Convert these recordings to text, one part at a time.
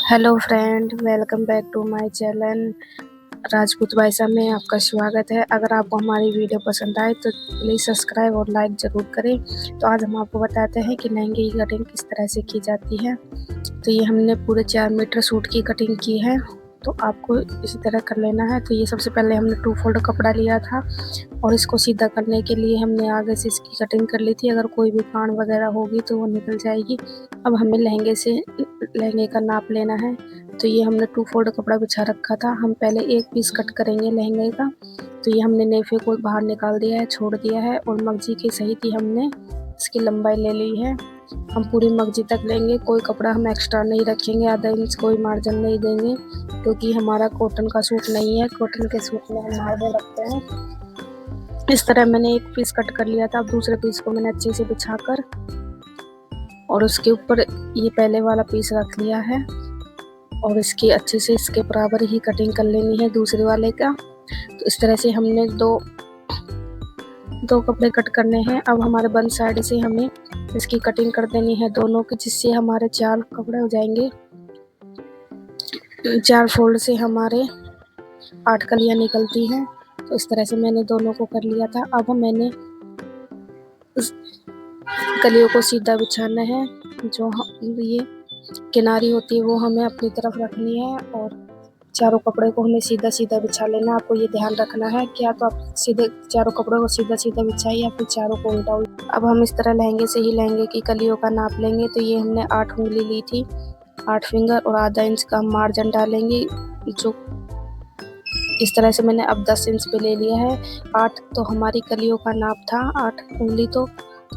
Hello friend, welcome back to my channel Rajput Bhaisa में आपका स्वागत है। अगर आपको हमारी वीडियो पसंद आए तो प्लीज़ सब्सक्राइब और लाइक ज़रूर करें। तो आज हम आपको बताते हैं कि लहंगे की कटिंग किस तरह से की जाती है। तो ये हमने पूरे 4 मीटर सूट की कटिंग की है, तो आपको इसी तरह कर लेना है। तो ये सबसे पहले हमने 2 फोल्ड कपड़ा लिया था और इसको सीधा करने के लिए हमने आगे से इसकी कटिंग कर ली थी। अगर कोई भी कान वगैरह होगी तो वो निकल जाएगी। अब हमें लहंगे का नाप लेना है। तो ये हमने 2 फोल्ड कपड़ा बिछा रखा था। हम पहले एक पीस कट करेंगे लहंगे का। तो ये हमने नेफे को बाहर निकाल दिया है, छोड़ दिया है और मगजी के सहित ही हमने इसकी लंबाई ले ली है। हम पूरी मगजी तक लेंगे, कोई कपड़ा हम एक्स्ट्रा नहीं रखेंगे, आधा इंच कोई मार्जिन नहीं देंगे, क्योंकि हमारा कॉटन का सूट नहीं है। कॉटन के सूट में हम मार्जिन रखते हैं। इस तरह मैंने एक पीस कट कर लिया था। अब दूसरे पीस को मैंने अच्छे से बिछाकर और उसके ऊपर ये पहले वाला पीस रख लिया है और इसकी अच्छे से इसके बराबर ही कटिंग कर लेनी है दूसरे वाले का। तो इस तरह से हमने दो कपड़े कट करने हैं। अब हमारे बंद साइड से हमें इसकी कटिंग कर देनी है दोनों की, जिससे हमारे 4 कपड़े हो जाएंगे। 4 फोल्ड से हमारे 8 कलियां निकलती हैं। तो इस तरह से मैंने दोनों को कर लिया था। अब मैंने उस कलियों को सीधा बिछाना है। जो ये किनारी होती है वो हमें अपनी तरफ रखनी है और चारों कपड़े को हमें सीधा सीधा बिछा लेना। आपको ये ध्यान रखना है कि या तो आप सीधे चारों कपड़ों को सीधा सीधा बिछाइए या फिर चारों को उल्टा उल्टा। अब हम इस तरह लहंगे से ही लहंगे की कलियों का नाप लेंगे। तो ये हमने 8 उंगली ली थी, 8 फिंगर और आधा इंच का हम मार्जिन डालेंगे। जो इस तरह से मैंने अब 10 इंच पे ले लिया है। 8 तो हमारी कलियों का नाप था, 8 उंगली तो,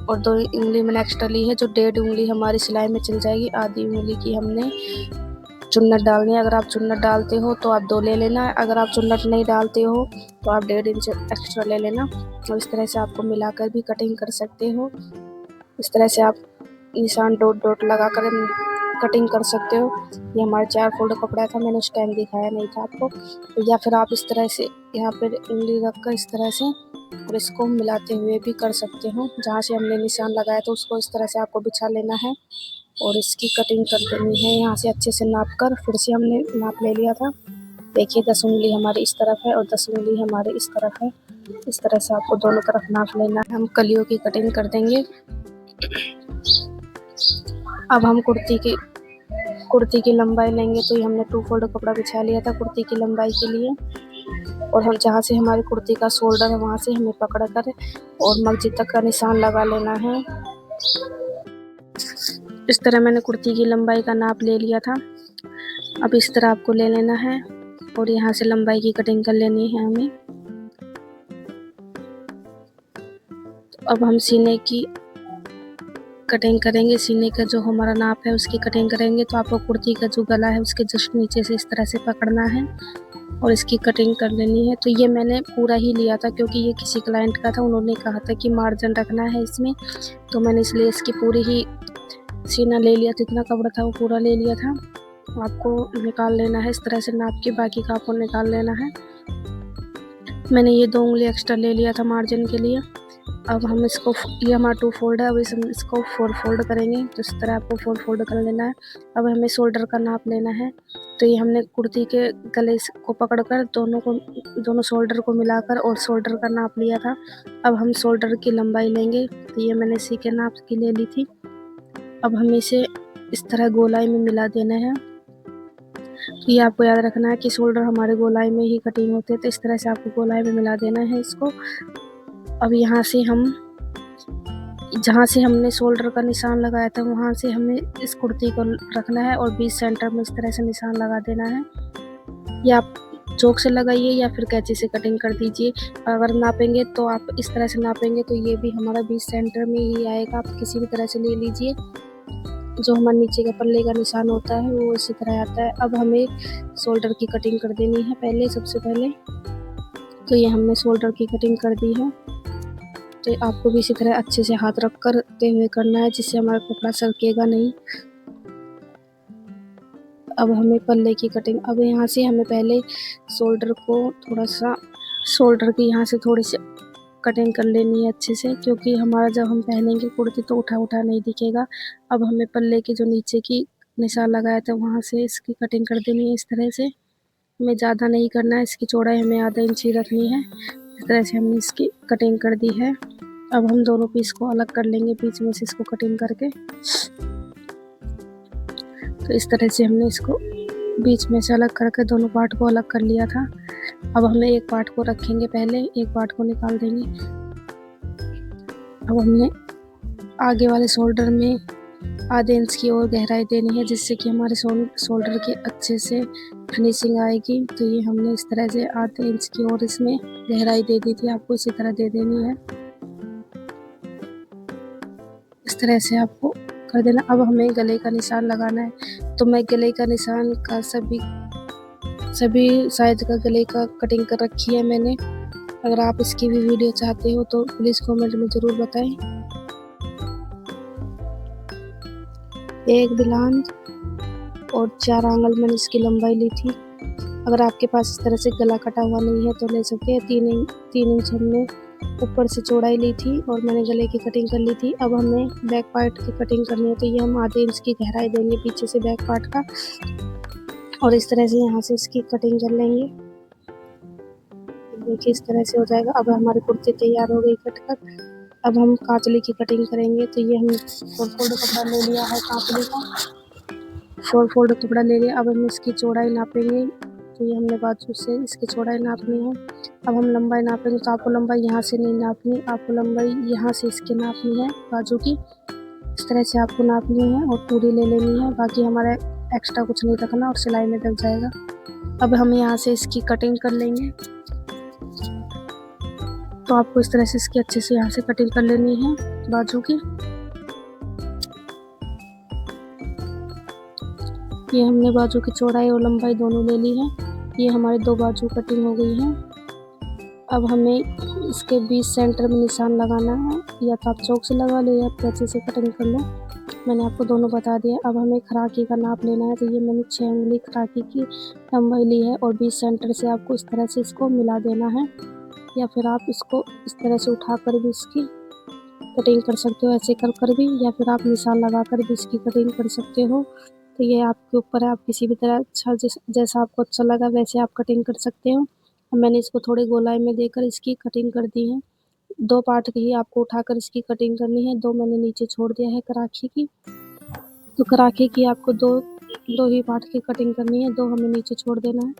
और 2 उंगली मैंने एक्स्ट्रा ली है, जो 1.5 उंगली हमारी सिलाई में चल जाएगी। आधी उंगली की हमने चुन्नट डालनी है। अगर आप चुन्नट डालते हो तो आप 2 ले लेना है, अगर आप चुन्नट नहीं डालते हो तो आप 1.5 इंच एक्स्ट्रा ले लेना। और इस तरह से आपको मिलाकर भी कटिंग कर सकते हो। इस तरह से आप निशान डॉट डॉट लगा कर कटिंग कर सकते हो। ये हमारा 4 फोल्ड कपड़ा था, मैंने उस टाइम दिखाया नहीं था आपको। तो या फिर आप इस तरह से यहाँ पर उंगली रख कर इस तरह से और इसको मिलाते हुए भी कर सकते हो। जहाँ से हमने निशान लगाया तो उसको इस तरह से आपको बिछा लेना है और इसकी कटिंग कर देनी है। यहाँ से अच्छे से नाप कर फिर से हमने नाप ले लिया था। देखिए 10 उंगली हमारी इस तरफ है और 10 उंगली हमारी इस तरफ है। इस तरह से आपको दोनों तरफ नाप लेना है। हम कलियों की कटिंग कर देंगे। अब हम कुर्ती की लंबाई लेंगे। तो ये हमने 2 फोल्ड कपड़ा बिछा लिया था कुर्ती की लंबाई के लिए, और हम जहाँ से हमारी कुर्ती का शोल्डर है वहाँ से हमें पकड़ कर और मगजी तक का निशान लगा लेना है। इस तरह मैंने कुर्ती की लंबाई का नाप ले लिया था। अब इस तरह आपको ले लेना है और यहाँ से लंबाई की कटिंग कर लेनी है हमें। तो अब हम सीने की कटिंग करेंगे। सीने का जो हमारा नाप है उसकी कटिंग करेंगे। तो आपको कुर्ती का जो गला है उसके जस्ट नीचे से इस तरह से पकड़ना है और इसकी कटिंग कर लेनी है। तो ये मैंने पूरा ही लिया था क्योंकि ये किसी क्लाइंट का था, उन्होंने कहा था कि मार्जिन रखना है इसमें, तो मैंने इसलिए इसकी पूरी ही सीना ले लिया। जितना कपड़ा था वो पूरा ले लिया था। आपको निकाल लेना है इस तरह से नाप के, बाकी का आपको निकाल लेना है। मैंने ये 2 उंगली एक्स्ट्रा ले लिया था मार्जिन के लिए। अब हम इसको, ये हमारा 2 फोल्ड है, अब इसको 4 फोल्ड करेंगे। तो इस तरह आपको 4 फोल्ड कर लेना है। अब हमें शोल्डर का नाप लेना है। तो ये हमने कुर्ती के गले को पकड़कर दोनों शोल्डर को मिलाकर और शोल्डर का नाप लिया था। अब हम शोल्डर की लंबाई लेंगे। तो ये मैंने इसी के नाप की ले ली थी। अब हमें इसे इस तरह गोलाई में मिला देना है। तो ये आपको याद रखना है कि शोल्डर हमारे गोलाई में ही कटिंग होते हैं, तो इस तरह से आपको गोलाई में मिला देना है इसको। अब यहाँ से जहाँ से हमने शोल्डर का निशान लगाया था वहाँ से हमें इस कुर्ती को रखना है और बीच सेंटर में इस तरह से निशान लगा देना है। या आप चौक से लगाइए या फिर कैंची से कटिंग कर दीजिए। अगर नापेंगे तो आप इस तरह से नापेंगे तो ये भी हमारा बीच सेंटर में ही आएगा। आप किसी भी तरह से ले लीजिए। जो हमारे नीचे का पल्ले का निशान होता है वो इसी तरह आता है। अब हमें शोल्डर की कटिंग कर देनी है सबसे पहले। तो ये हमने शोल्डर की कटिंग कर दी है। तो आपको भी इसी तरह अच्छे से हाथ रख करते हुए करना है, जिससे हमारा कपड़ा सरकेगा नहीं। अब हमें पल्ले की कटिंग, अब यहाँ से हमें पहले शोल्डर की यहाँ से थोड़ी सी कटिंग कर लेनी है अच्छे से, क्योंकि हमारा जब हम पहनेंगे कुर्ती तो उठा नहीं दिखेगा। अब हमें पल्ले की जो नीचे की निशान लगाया था वहाँ से इसकी कटिंग कर देनी है इस तरह से। हमें ज़्यादा नहीं करना है, इसकी चौड़ाई हमें आधा इंच ही रखनी है। इस तरह से हमने इसकी कटिंग कर दी है। अब हम दोनों पीस को अलग कर लेंगे बीच में से इसको कटिंग करके। तो इस तरह से हमने इसको बीच में से अलग करके दोनों पार्ट को अलग कर लिया था। अब हमें एक पार्ट को रखेंगे, पहले एक पार्ट को निकाल देंगे। अब हमने आगे वाले शोल्डर में आधे इंच की और गहराई देनी है, जिससे कि हमारे शोल्डर के अच्छे से फिनिशिंग आएगी। तो ये हमने इस तरह से आधे इंच की और इसमें गहराई दे दी थी, आपको इसी तरह दे देनी है। इस तरह से आपको कर देना। अब हमें गले का निशान लगाना है, तो मैं गले का निशान का सभी साइज का गले का कटिंग कर रखी है मैंने। अगर आप इसकी भी वीडियो चाहते हो तो प्लीज़ कमेंट में ज़रूर बताएं। एक बिलान और 4 आंगल मैंने इसकी लंबाई ली थी। अगर आपके पास इस तरह से गला कटा हुआ नहीं है तो ले सकते हैं। 3 इंच हमने ऊपर से चौड़ाई ली थी और मैंने गले की कटिंग कर ली थी। अब हमें बैक पार्ट की कटिंग करनी है, तो ये हम आधे इंच की गहराई देंगे पीछे से बैक पार्ट का, और इस तरह से यहाँ से इसकी कटिंग कर लेंगे। देखिए इस तरह से हो जाएगा। अब हमारी कुर्ती तैयार हो गई कट कर। अब हम कांचली की कटिंग करेंगे। तो ये हमने 4 फोल्ड कपड़ा ले लिया है कांचली का, 4 फोल्ड कपड़ा ले लिया। अब हम इसकी चौड़ाई नापेंगे। तो ये हमने बाजू से इसकी चौड़ाई नापनी है। अब हम लंबाई नापेंगे, तो आपको लंबाई यहाँ से नहीं नापनी, आपको लंबाई यहाँ से इसकी नापनी है बाजू की। इस तरह से आपको नापनी है और पूरी ले लेनी है। बाकी हमारा एक्स्ट्रा कुछ नहीं रखना और सिलाई में दब जाएगा। अब हम यहाँ से इसकी कटिंग कर लेंगे। तो आपको इस तरह से इसकी अच्छे से यहाँ से कटिंग कर लेनी है बाजू की। ये हमने बाजू की चौड़ाई और लंबाई दोनों ले ली है। ये हमारे 2 बाजू कटिंग हो गई हैं। अब हमें इसके बीच सेंटर में निशान लगाना है, या तो आप चौक से लगा लो या कैंची से कटिंग कर लो, मैंने आपको दोनों बता दिया। अब हमें खराकी का नाप लेना है। तो ये मैंने 6 उंगली खराकी की लंबाई ली है और बीच सेंटर से आपको इस तरह से इसको मिला देना है, या फिर आप इसको इस तरह से उठाकर भी इसकी कटिंग कर सकते हो, ऐसे कर भी, या फिर आप निशान लगाकर भी इसकी कटिंग कर सकते हो। तो ये आपके ऊपर है, आप किसी भी तरह जैसा आपको अच्छा लगा वैसे आप कटिंग कर सकते हो। मैंने इसको थोड़ी गोलाई में देकर इसकी कटिंग कर दी है। 2 पार्ट की ही आपको उठाकर इसकी कटिंग करनी है। 2 मैंने नीचे छोड़ दिया है कराखी की। तो कराखी की आपको 2 ही पार्ट की कटिंग करनी है, 2 हमें नीचे छोड़ देना है।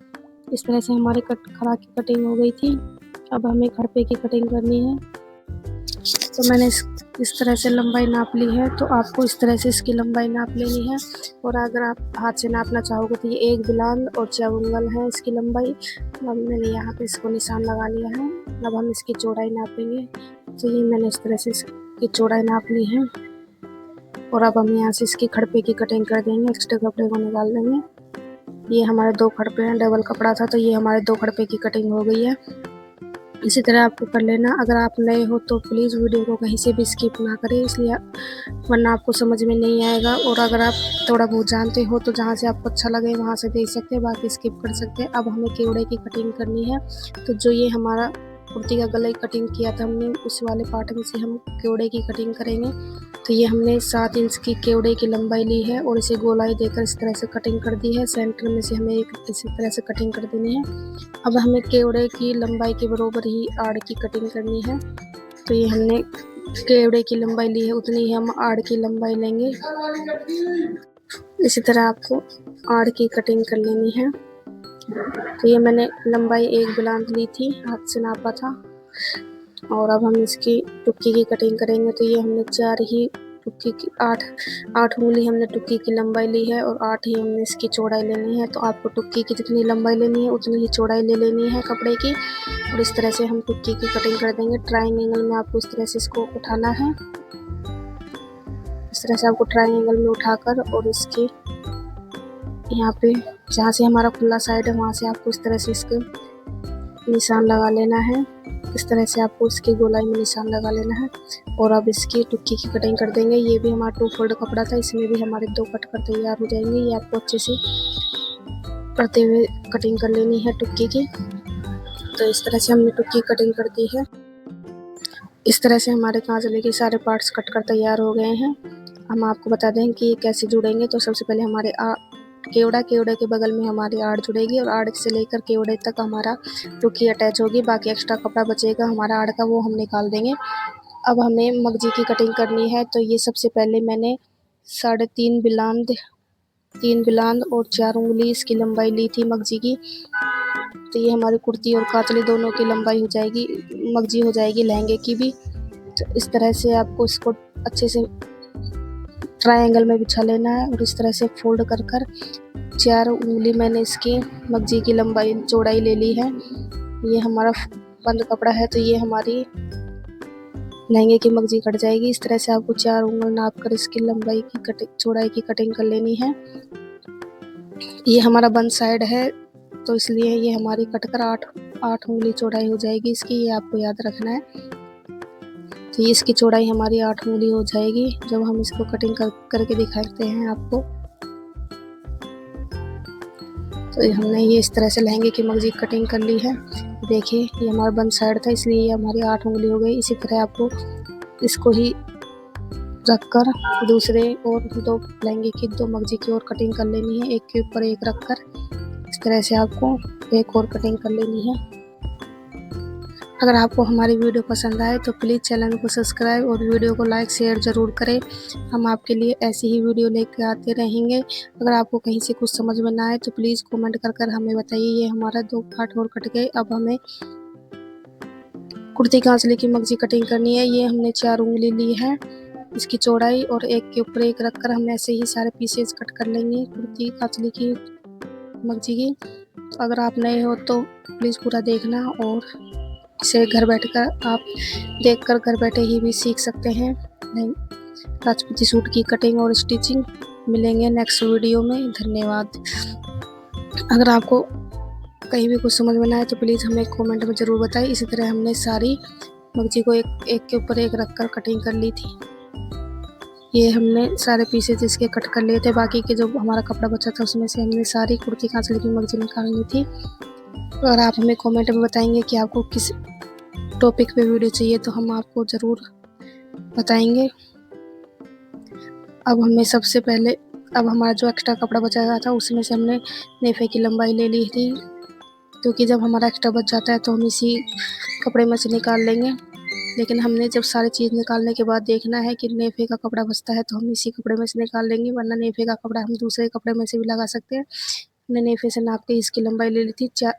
इस तरह से हमारे खराकी कटिंग हो गई थी। अब हमें खड़पे की कटिंग करनी है। तो मैंने इस तरह से लंबाई नाप ली है। तो आपको इस तरह से इसकी लंबाई नाप लेनी है। और अगर आप हाथ से नापना चाहोगे तो ये 1 बिलान और 4 उंगल है इसकी लंबाई। अब मैंने यहाँ पे इसको निशान लगा लिया है। अब हम इसकी चौड़ाई नापेंगे। तो ये मैंने इस तरह से इसकी चौड़ाई नाप ली है। और अब हम यहाँ से इसकी खड़पे की कटिंग कर देंगे, एक्स्ट्रा कपड़े को निकाल देंगे। ये हमारे 2 खड़पे हैं, डबल कपड़ा था, तो ये हमारे 2 खड़पे की कटिंग हो गई है। इसी तरह आपको कर लेना। अगर आप नए हो तो प्लीज़ वीडियो को कहीं से भी स्किप ना करें, इसलिए वरना आपको समझ में नहीं आएगा। और अगर आप थोड़ा बहुत जानते हो तो जहाँ से आपको अच्छा लगे वहाँ से देख सकते हैं, बाकी स्किप कर सकते हैं। अब हमें केवड़े की कटिंग करनी है। तो जो ये हमारा कुर्ती का गला कटिंग किया था हमने, उस वाले पार्ट में से हम केवड़े की कटिंग करेंगे। तो ये हमने 7 इंच की केवड़े की लंबाई ली है और इसे गोलाई देकर इस तरह से कटिंग कर दी है। सेंटर में से हमें एक इसी तरह से कटिंग कर देनी है। अब हमें केवड़े की लंबाई के बराबर ही आड़ की कटिंग करनी है। तो ये हमने केवड़े की लंबाई ली है, उतनी ही हम आड़ की लंबाई लेंगे। इसी तरह आपको आड़ की कटिंग कर लेनी है। तो ये मैंने लंबाई 1 बिलांत ली थी, हाथ से नापा था। और अब हम इसकी टुक्की की कटिंग करेंगे। तो ये हमने 4 ही टुक्की की 8 उंगली हमने टुक्की की लंबाई ली है और 8 ही हमने इसकी चौड़ाई लेनी है। तो आपको टुक्की की जितनी लंबाई लेनी है उतनी ही चौड़ाई ले लेनी है कपड़े की। और इस तरह से हम टुक्की की कटिंग कर देंगे। ट्रायंगल में आपको इस तरह से इसको उठाना है। इस तरह से आपको ट्रायंगल में उठाकर और इसकी यहाँ पे जहाँ से हमारा खुला साइड है वहाँ से आपको इस तरह से इसके निशान लगा लेना है। इस तरह से आपको इसकी गोलाई में निशान लगा लेना है। और अब इसकी टुक्की की कटिंग कर देंगे। ये भी हमारा 2 फोल्ड कपड़ा था, इसमें भी हमारे 2 कट कर तैयार हो जाएंगे। ये आपको अच्छे से करते हुए कटिंग कर लेनी है टुक्की की। तो इस तरह से हमने टुक्की कटिंग कर दी है। इस तरह से हमारे कांचले के सारे पार्ट्स कट कर तैयार हो गए हैं। हम आपको बता दें कि ये कैसे जुड़ेंगे। तो सबसे पहले हमारे केवड़ा के बगल में हमारी आड़ जुड़ेगी और आड़ से लेकर केवड़े तक हमारा रुखी अटैच होगी। बाकी एक्स्ट्रा कपड़ा बचेगा हमारा आड़ का, वो हम निकाल देंगे। अब हमें मगजी की कटिंग करनी है। तो ये सबसे पहले मैंने 3.5 बिलांद और 4 उंगली इसकी लंबाई ली थी मगजी की। तो ये हमारी कुर्ती और कातली दोनों की लंबाई हो जाएगी, मगजी हो जाएगी लहंगे की भी। तो इस तरह से आपको इसको अच्छे से ट्रायंगल में बिछा लेना है और इस तरह से फोल्ड कर 4 उंगली मैंने इसकी मगजी की लंबाई चौड़ाई ले ली है। ये हमारा बंद कपड़ा है, तो ये हमारी लहंगे की मगजी कट जाएगी। इस तरह से आपको 4 उंगल नाप कर इसकी लंबाई की चौड़ाई की कटिंग कर लेनी है। ये हमारा बंद साइड है, तो इसलिए ये हमारी कटकर 8 उंगली चौड़ाई हो जाएगी इसकी, ये आपको याद रखना है। तो ये इसकी चौड़ाई हमारी 8 उंगली हो जाएगी जब हम इसको कटिंग करके दिखाते हैं आपको। तो हमने ये इस तरह से लहंगे की मगजी कटिंग कर ली है। देखिए ये हमारा बंद साइड था, इसलिए ये हमारी 8 उंगली हो गई। इसी तरह आपको इसको ही रखकर दूसरे और 2 लहंगे की 2 मगजी की ओर कटिंग कर लेनी है, एक के ऊपर एक रखकर। इस तरह से आपको एक और कटिंग कर लेनी है। अगर आपको हमारी वीडियो पसंद आए तो प्लीज़ चैनल को सब्सक्राइब और वीडियो को लाइक शेयर ज़रूर करें। हम आपके लिए ऐसी ही वीडियो लेकर आते रहेंगे। अगर आपको कहीं से कुछ समझ में ना आए तो प्लीज़ कमेंट कर हमें बताइए। ये हमारा 2 पार्ट और कट गए। अब हमें कुर्ती कांचली की मगजी कटिंग करनी है। ये हमने 4 उंगली ली है इसकी चौड़ाई और एक के ऊपर एक रखकर हम ऐसे ही सारे पीसेस कट कर लेंगे कुर्ती कांचली की मगजी की। तो अगर आप नए हो तो प्लीज़ पूरा देखना और इसे घर बैठकर आप देखकर घर बैठे ही भी सीख सकते हैं राजपूती सूट की कटिंग और स्टिचिंग। मिलेंगे नेक्स्ट वीडियो में। धन्यवाद। अगर आपको कहीं भी कुछ समझ में ना आए तो प्लीज़ हमें कमेंट में ज़रूर बताइए। इसी तरह हमने सारी मगजी को एक के ऊपर एक रखकर कटिंग कर ली थी। ये हमने सारे पीसेस इसके कट कर लिए थे। बाकी के जो हमारा कपड़ा बचा था उसमें से हमने सारी कुर्ती कांचली की मगजी निकालनी थी। और आप हमें कमेंट में बताएंगे कि आपको किस टॉपिक पे वीडियो चाहिए, तो हम आपको ज़रूर बताएंगे। अब हमारा जो एक्स्ट्रा कपड़ा बचा था उसमें से हमने नेफे की लंबाई ले ली थी, क्योंकि जब हमारा एक्स्ट्रा बच जाता है तो हम इसी कपड़े में से निकाल लेंगे। लेकिन हमने जब सारी चीज़ निकालने के बाद देखना है कि नेफे का कपड़ा बचता है तो हम इसी कपड़े में से निकाल लेंगे, वरना नेफे का कपड़ा हम दूसरे कपड़े में से भी लगा सकते हैं। हमने नेफे से नाप के इसकी लंबाई ले ली थी 6